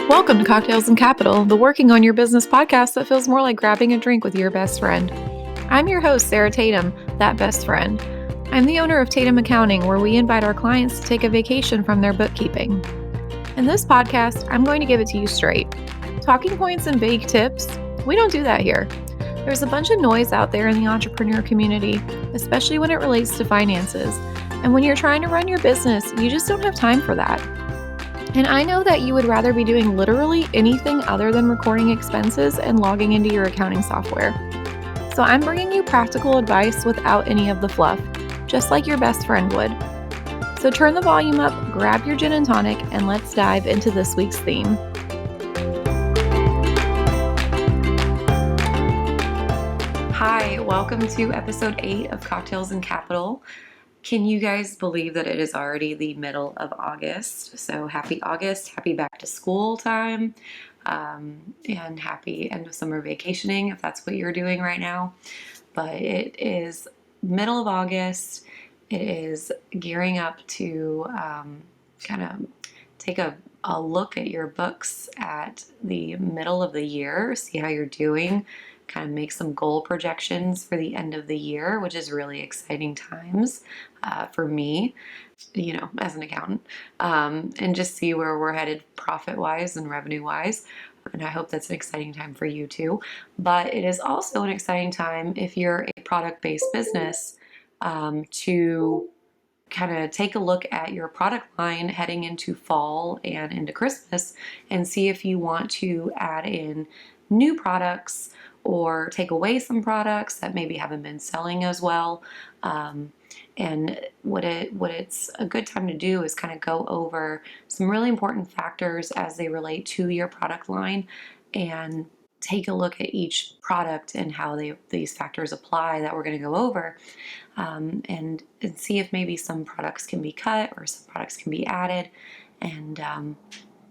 Welcome to Cocktails and Capital, the working on your business podcast that feels more like grabbing a drink with your best friend. I'm your host, Sarah Tatum, that best friend. I'm the owner of Tatum Accounting, where we invite our clients to take a vacation from their bookkeeping. In this podcast, I'm going to give it to you straight. Talking points and vague tips, we don't do that here. There's a bunch of noise out there in the entrepreneur community, especially when it relates to finances. And when you're trying to run your business, you just don't have time for that. And I know that you would rather be doing literally anything other than recording expenses and logging into your accounting software. So I'm bringing you practical advice without any of the fluff, just like your best friend would. So turn the volume up, grab your gin and tonic, and let's dive into this week's theme. Hi, welcome to episode 8 of Cocktails and Capital. Can you guys believe that it is already the middle of August? So happy August, happy back to school time, and happy end of summer vacationing if that's what you're doing right now. But it is middle of August. It is gearing up to kind of take a look at your books at the middle of the year, see how you're doing, kind of make some goal projections for the end of the year, which is really exciting times for me, as an accountant, and just see where we're headed profit-wise and revenue-wise. And I hope that's an exciting time for you too. But it is also an exciting time if you're a product-based business to kind of take a look at your product line heading into fall and into Christmas and see if you want to add in new products or take away some products that maybe haven't been selling as well. And what it's a good time to do is kind of go over some really important factors as they relate to your product line and take a look at each product and how these factors apply that we're going to go over, and see if maybe some products can be cut or some products can be added, and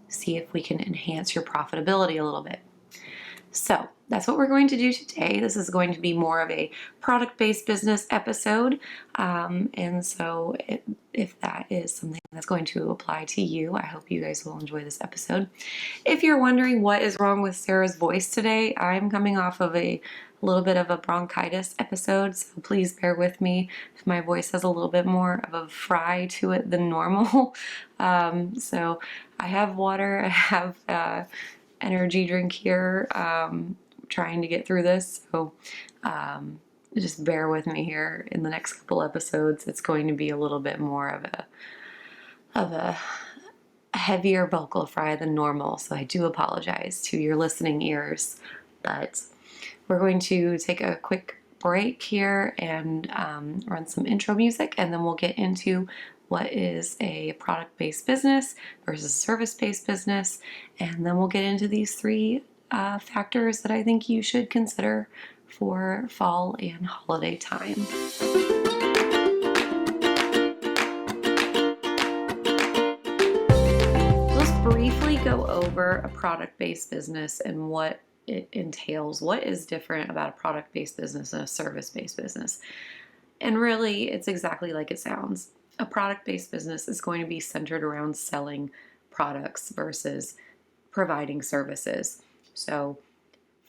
see if we can enhance your profitability a little bit. So that's what we're going to do today. This is going to be more of a product-based business episode. And so if that is something that's going to apply to you, I hope you guys will enjoy this episode. If you're wondering what is wrong with Sarah's voice today, I'm coming off of a little bit of a bronchitis episode, so please bear with me if my voice has a little bit more of a fry to it than normal. So I have water, I have energy drink here, trying to get through this, so just bear with me here. In the next couple episodes it's going to be a little bit more of a heavier vocal fry than normal, so I do apologize to your listening ears. But we're going to take a quick break here and run some intro music, and then we'll get into what is a product-based business versus a service-based business, and then we'll get into these 3 factors that I think you should consider for fall and holiday time. Let's briefly go over a product-based business and what it entails. What is different about a product-based business and a service-based business? And really, it's exactly like it sounds. A product-based business is going to be centered around selling products versus providing services. So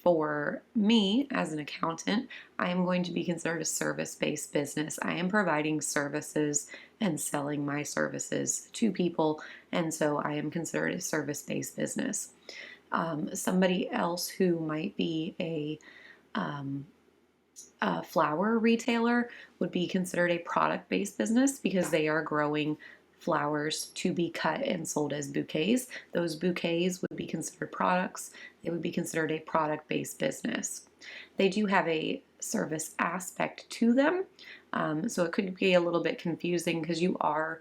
for me as an accountant, I am going to be considered a service-based business. I am providing services and selling my services to people, and so I am considered a service-based business. Somebody else who might be a flower retailer would be considered a product-based business because they are growing flowers to be cut and sold as bouquets. Those bouquets would be considered products. They would be considered a product-based business. They do have a service aspect to them, so it could be a little bit confusing because you are,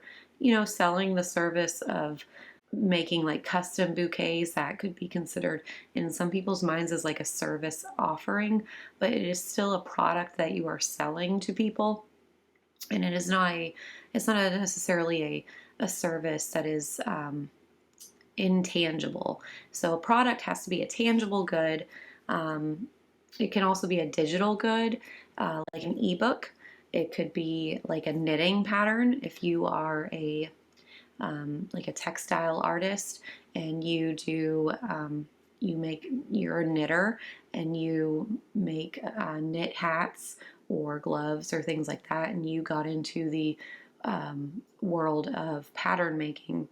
selling the service of making like custom bouquets. That could be considered in some people's minds as like a service offering, but it is still a product that you are selling to people, and it's not necessarily a service that is intangible. So a product has to be a tangible good. It can also be a digital good, like an ebook. It could be like a knitting pattern if you are a like a textile artist, and you're a knitter and you make knit hats or gloves or things like that, and you got into the world of pattern making,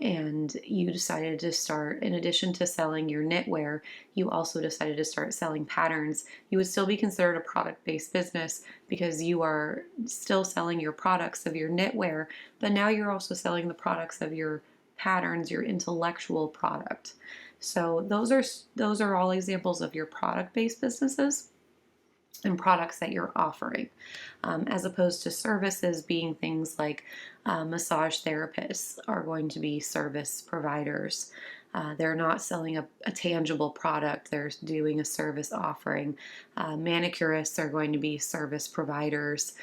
and you decided to start, in addition to selling your knitwear, you also decided to start selling patterns, you would still be considered a product-based business because you are still selling your products of your knitwear, but now you're also selling the products of your patterns, your intellectual product. So those are all examples of your product-based businesses and products that you're offering, as opposed to services being things like massage therapists are going to be service providers. They're not selling a tangible product, they're doing a service offering. Manicurists are going to be service providers.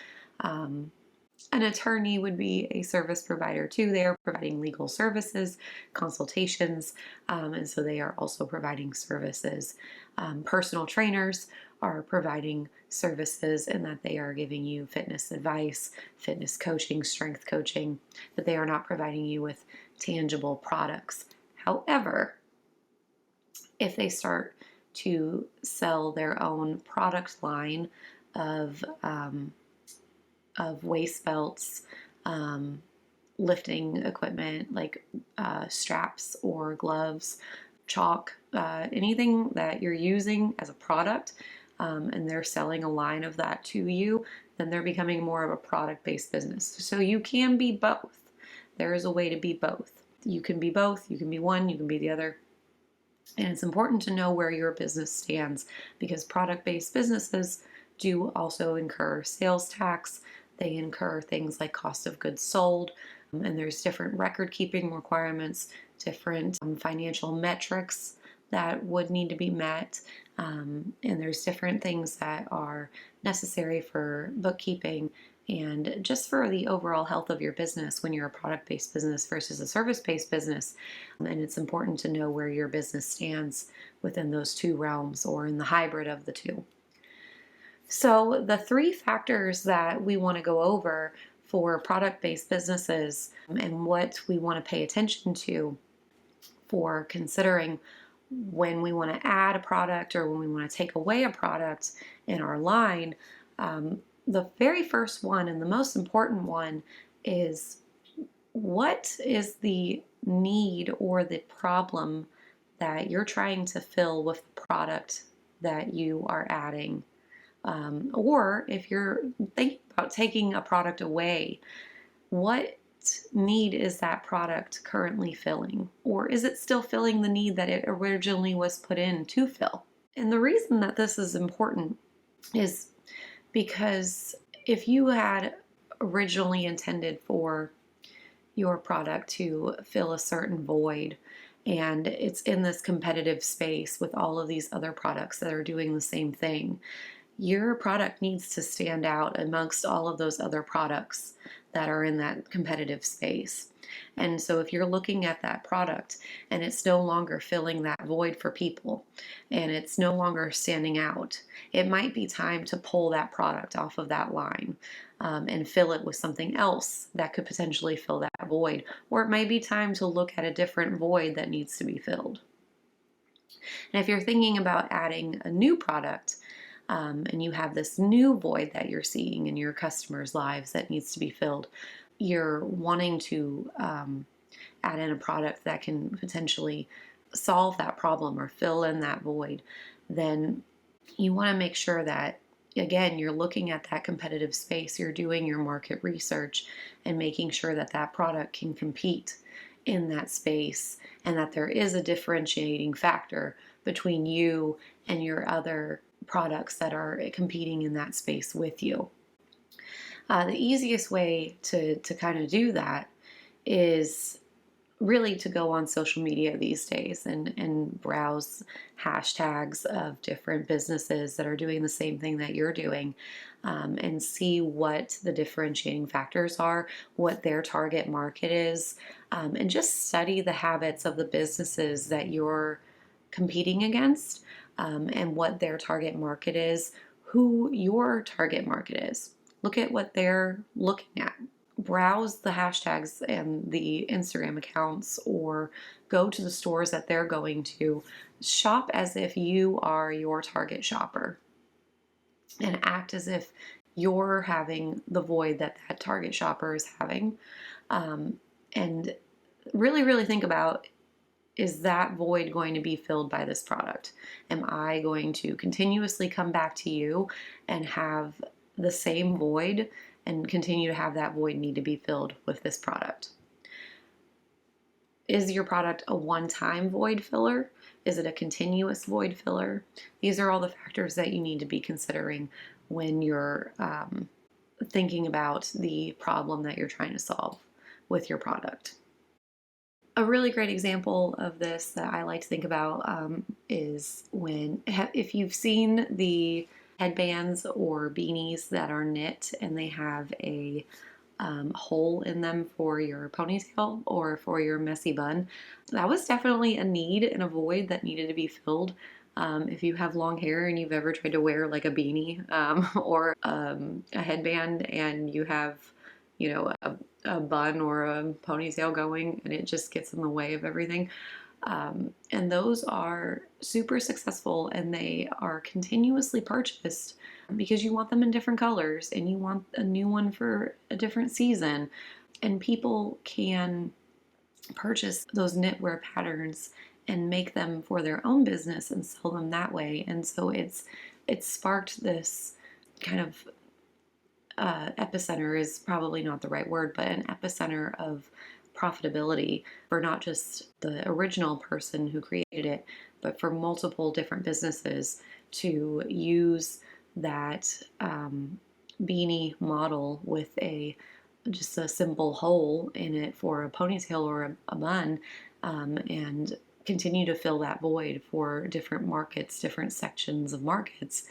An attorney would be a service provider too. They are providing legal services, consultations, and so they are also providing services. Personal trainers are providing services in that they are giving you fitness advice, fitness coaching, strength coaching, but they are not providing you with tangible products. However, if they start to sell their own product line of waist belts, lifting equipment like straps or gloves, chalk, anything that you're using as a product, and they're selling a line of that to you, then they're becoming more of a product-based business. So you can be both. There is a way to be both. You can be both, you can be one, you can be the other. And it's important to know where your business stands, because product-based businesses do also incur sales tax. They incur things like cost of goods sold, and there's different record keeping requirements, different financial metrics that would need to be met, and there's different things that are necessary for bookkeeping and just for the overall health of your business when you're a product-based business versus a service-based business. And it's important to know where your business stands within those two realms or in the hybrid of the two. So the three factors that we want to go over for product-based businesses and what we want to pay attention to for considering when we want to add a product or when we want to take away a product in our line, the very first one and the most important one is, what is the need or the problem that you're trying to fill with the product that you are adding? Or if you're thinking about taking a product away, what need is that product currently filling? Or is it still filling the need that it originally was put in to fill? And the reason that this is important is because if you had originally intended for your product to fill a certain void, and it's in this competitive space with all of these other products that are doing the same thing, your product needs to stand out amongst all of those other products that are in that competitive space. And so if you're looking at that product and it's no longer filling that void for people and it's no longer standing out, it might be time to pull that product off of that line and fill it with something else that could potentially fill that void. Or it might be time to look at a different void that needs to be filled. And if you're thinking about adding a new product, and you have this new void that you're seeing in your customers' lives that needs to be filled, you're wanting to add in a product that can potentially solve that problem or fill in that void, then you want to make sure that, again, you're looking at that competitive space, you're doing your market research and making sure that that product can compete in that space and that there is a differentiating factor between you and your other products that are competing in that space with you. The easiest way to kind of do that is really to go on social media these days and browse hashtags of different businesses that are doing the same thing that you're doing, and see what the differentiating factors are, what their target market is, and just study the habits of the businesses that you're competing against, and what their target market is, who your target market is. Look at what they're looking at. browse the hashtags and the Instagram accounts, or go to the stores that they're going to. Shop as if you are your target shopper, and act as if you're having the void that that target shopper is having. And really, really think about, is that void going to be filled by this product? Am I going to continuously come back to you and have the same void and continue to have that void need to be filled with this product? Is your product a one-time void filler? Is it a continuous void filler? These are all the factors that you need to be considering when you're thinking about the problem that you're trying to solve with your product. A really great example of this that I like to think about is if you've seen the headbands or beanies that are knit and they have a hole in them for your ponytail or for your messy bun. That was definitely a need and a void that needed to be filled. If you have long hair and you've ever tried to wear like a beanie or a headband, and you have, a bun or a ponytail going, and it just gets in the way of everything. And those are super successful, and they are continuously purchased because you want them in different colors and you want a new one for a different season. And people can purchase those knitwear patterns and make them for their own business and sell them that way. And so it's sparked this kind of epicenter is probably not the right word, but an epicenter of profitability for not just the original person who created it, but for multiple different businesses to use that beanie model with just a simple hole in it for a ponytail or a bun, and continue to fill that void for different markets, different sections of markets,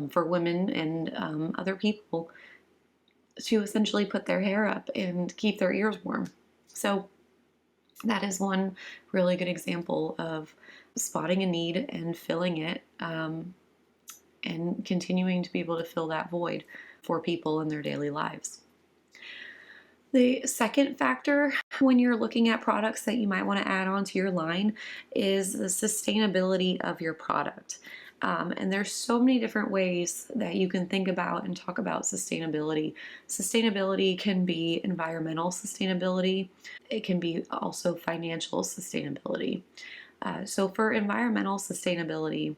for women and other people to essentially put their hair up and keep their ears warm. So that is one really good example of spotting a need and filling it, and continuing to be able to fill that void for people in their daily lives. The second factor when you're looking at products that you might want to add onto your line is the sustainability of your product. And there's so many different ways that you can think about and talk about sustainability. Sustainability can be environmental sustainability. It can be also financial sustainability. So for environmental sustainability,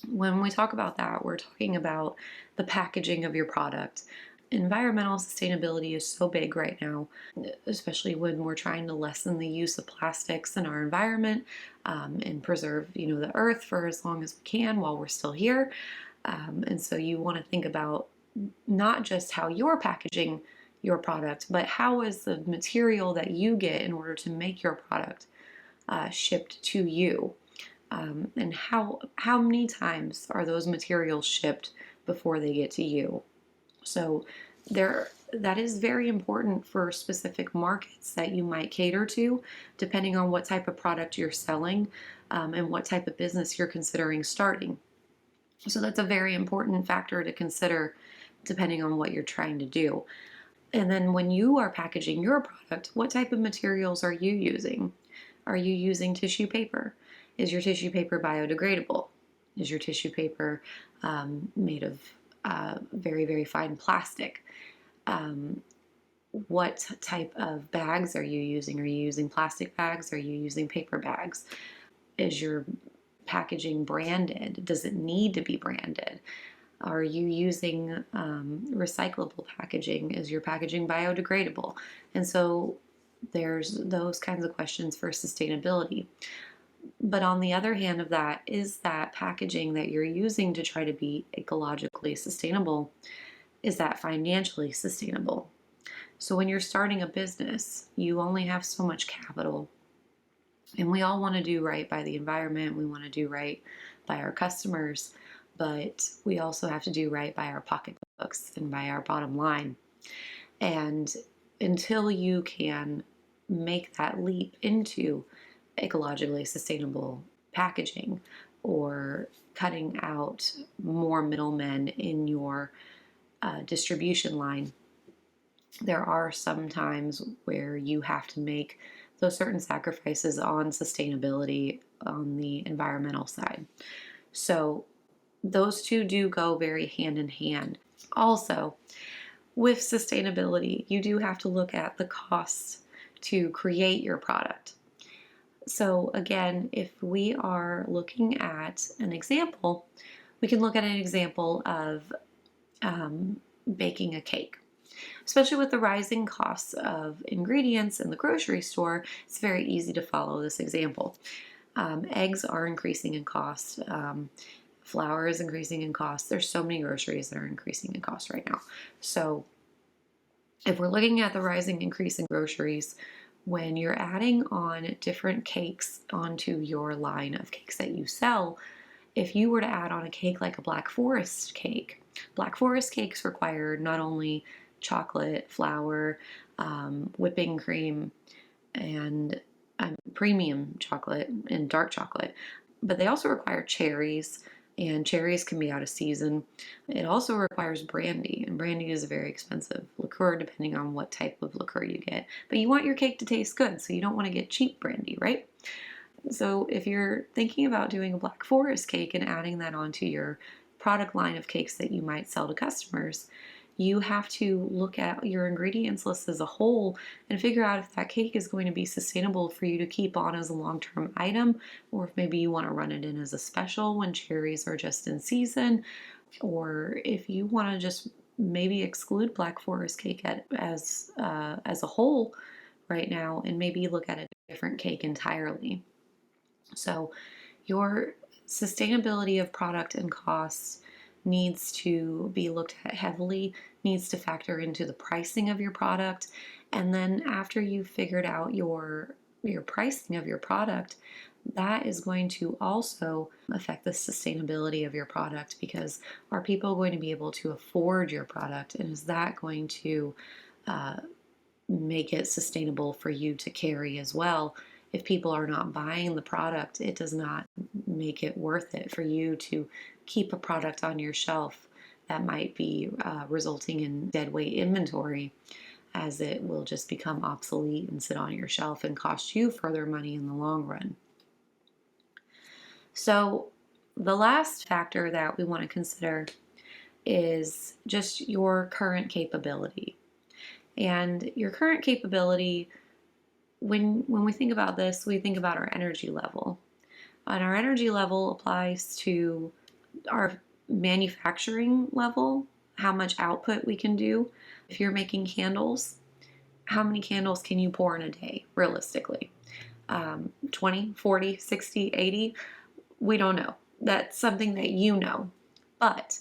when we talk about that, we're talking about the packaging of your product. Environmental sustainability is so big right now, especially when we're trying to lessen the use of plastics in our environment, and preserve, the earth for as long as we can while we're still here. And so you want to think about not just how you're packaging your product, but how is the material that you get in order to make your product shipped to you, and how many times are those materials shipped before they get to you. So that is very important for specific markets that you might cater to, depending on what type of product you're selling, and what type of business you're considering starting. So that's a very important factor to consider depending on what you're trying to do. And then when you are packaging your product, what type of materials are you using? Are you using tissue paper? Is your tissue paper biodegradable? Is your tissue paper made of very, very fine plastic? What type of bags are you using? Are you using plastic bags? Are you using paper bags? Is your packaging branded? Does it need to be branded? Are you using recyclable packaging? Is your packaging biodegradable? And so there's those kinds of questions for sustainability. But on the other hand of that, is that packaging that you're using to try to be ecologically sustainable, is that financially sustainable? So when you're starting a business, you only have so much capital. And we all want to do right by the environment. We want to do right by our customers. But we also have to do right by our pocketbooks and by our bottom line. And until you can make that leap into ecologically sustainable packaging, or cutting out more middlemen in your distribution line, there are some times where you have to make those certain sacrifices on sustainability on the environmental side. So those two do go very hand in hand. Also, with sustainability, you do have to look at the costs to create your product. So again, if we are looking at an example, we can look at an example of baking a cake. Especially with the rising costs of ingredients in the grocery store, it's very easy to follow this example. Eggs are increasing in cost. Flour is increasing in cost. There's so many groceries that are increasing in cost right now. So if we're looking at the rising increase in groceries, when you're adding on different cakes onto your line of cakes that you sell, if you were to add on a cake like a Black Forest cakes require not only chocolate, flour, whipping cream, and premium chocolate and dark chocolate, but they also require cherries, and cherries can be out of season. It also requires brandy, and brandy is a very expensive liqueur depending on what type of liqueur you get. But you want your cake to taste good, so you don't want to get cheap brandy, right? So if you're thinking about doing a Black Forest cake and adding that onto your product line of cakes that you might sell to customers, you have to look at your ingredients list as a whole and figure out if that cake is going to be sustainable for you to keep on as a long-term item, or if maybe you want to run it in as a special when cherries are just in season, or if you want to just maybe exclude Black Forest cake as a whole right now and maybe look at a different cake entirely. So your sustainability of product and costs needs to be looked at heavily, needs to factor into the pricing of your product. And then after you've figured out your pricing of your product, that is going to also affect the sustainability of your product, because are people going to be able to afford your product, and is that going to make it sustainable for you to carry as well? If people are not buying the product, it does not make it worth it for you to keep a product on your shelf that might be resulting in dead weight inventory, as it will just become obsolete and sit on your shelf and cost you further money in the long run. So the last factor that we want to consider is just your current capability. And your current capability, when we think about this, we think about our energy level. And our energy level applies to our manufacturing level, how much output we can do. If you're making candles, how many candles can you pour in a day, realistically? 20, 40, 60, 80? We don't know. That's something that you know. But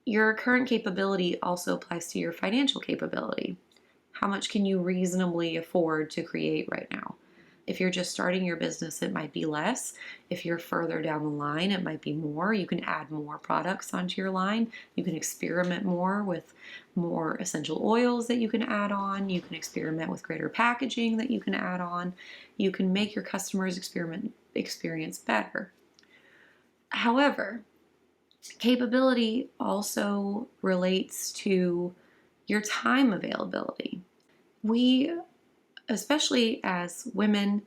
your current capability also applies to your financial capability. How much can you reasonably afford to create right now? If you're just starting your business, it might be less. If you're further down the line, it might be more. You can add more products onto your line. You can experiment more with more essential oils that you can add on. You can experiment with greater packaging that you can add on. You can make your customers' experience better. However, capability also relates to your time availability. We, especially as women,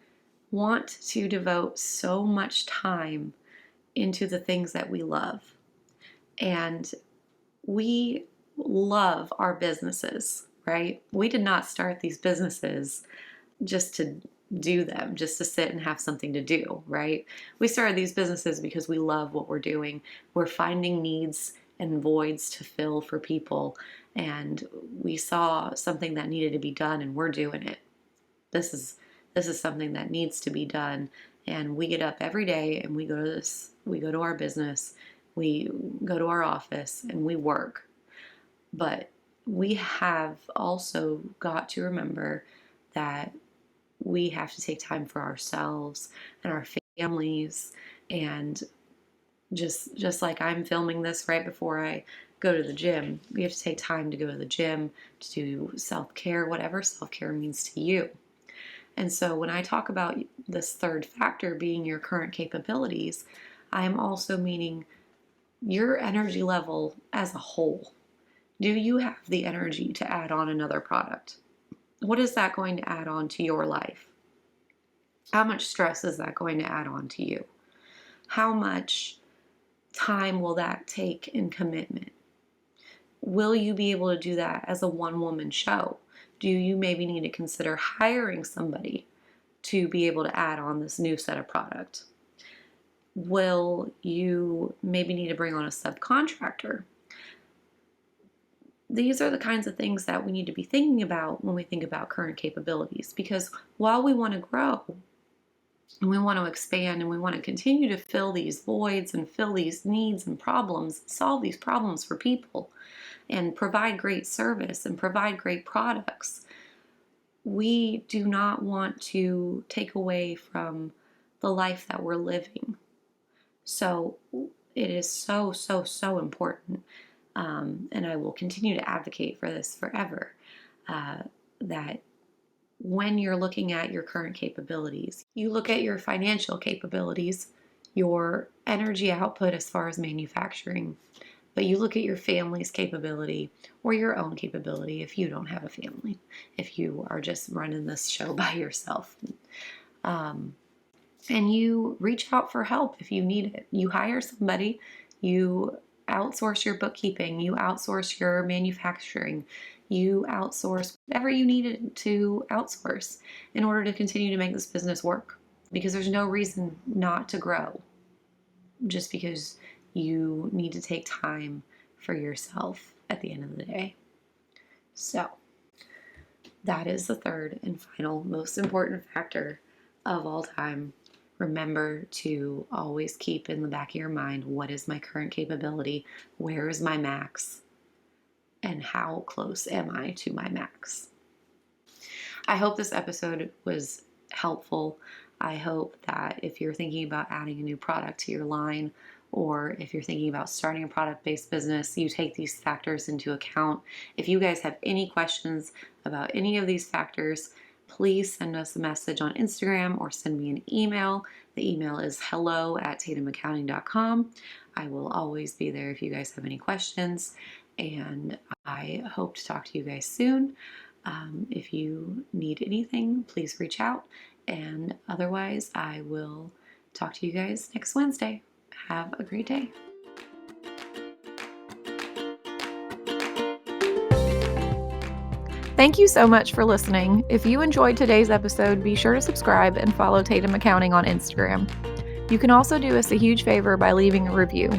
want to devote so much time into the things that we love. And we love our businesses, right? We did not start these businesses just to do them, just to sit and have something to do, right? We started these businesses because we love what we're doing. We're finding needs and voids to fill for people, and we saw something that needed to be done, and we're doing it. This is something that needs to be done, and we get up every day and we go to our business, we go to our office, and we work. But we have also got to remember that we have to take time for ourselves and our families, and just like I'm filming this right before I go to the gym, we have to take time to go to the gym, to do self-care, whatever self-care means to you. And so when I talk about this third factor being your current capabilities, I'm also meaning your energy level as a whole, Do you have the energy to add on another product? What is that going to add on to your life? How much stress is that going to add on to you? How much time will that take in commitment? Will you be able to do that as a one-woman show? Do you maybe need to consider hiring somebody to be able to add on this new set of product? Will you maybe need to bring on a subcontractor? These are the kinds of things that we need to be thinking about when we think about current capabilities, because while we want to grow and we want to expand and we want to continue to fill these voids and fill these needs and problems, solve these problems for people and provide great service and provide great products, we do not want to take away from the life that we're living. So it is so, so, so important, and I will continue to advocate for this forever, that when you're looking at your current capabilities, you look at your financial capabilities, your energy output as far as manufacturing, but you look at your family's capability or your own capability if you don't have a family, if you are just running this show by yourself. And you reach out for help if you need it. You hire somebody, you outsource your bookkeeping, you outsource your manufacturing, you outsource whatever you needed to outsource in order to continue to make this business work. Because there's no reason not to grow just because you need to take time for yourself at the end of the day. So that is the third and final most important factor of all time. Remember to always keep in the back of your mind, what is my current capability? Where is my max? And how close am I to my max? I hope this episode was helpful. I hope that if you're thinking about adding a new product to your line, or if you're thinking about starting a product-based business, you take these factors into account. If you guys have any questions about any of these factors, please send us a message on Instagram or send me an email. The email is hello@tatumaccounting.com. I will always be there if you guys have any questions, and I hope to talk to you guys soon. If you need anything, please reach out, and otherwise I will talk to you guys next Wednesday. Have a great day. Thank you so much for listening. If you enjoyed today's episode, be sure to subscribe and follow Tatum Accounting on Instagram. You can also do us a huge favor by leaving a review.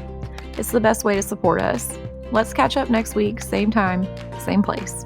It's the best way to support us. Let's catch up next week, same time, same place.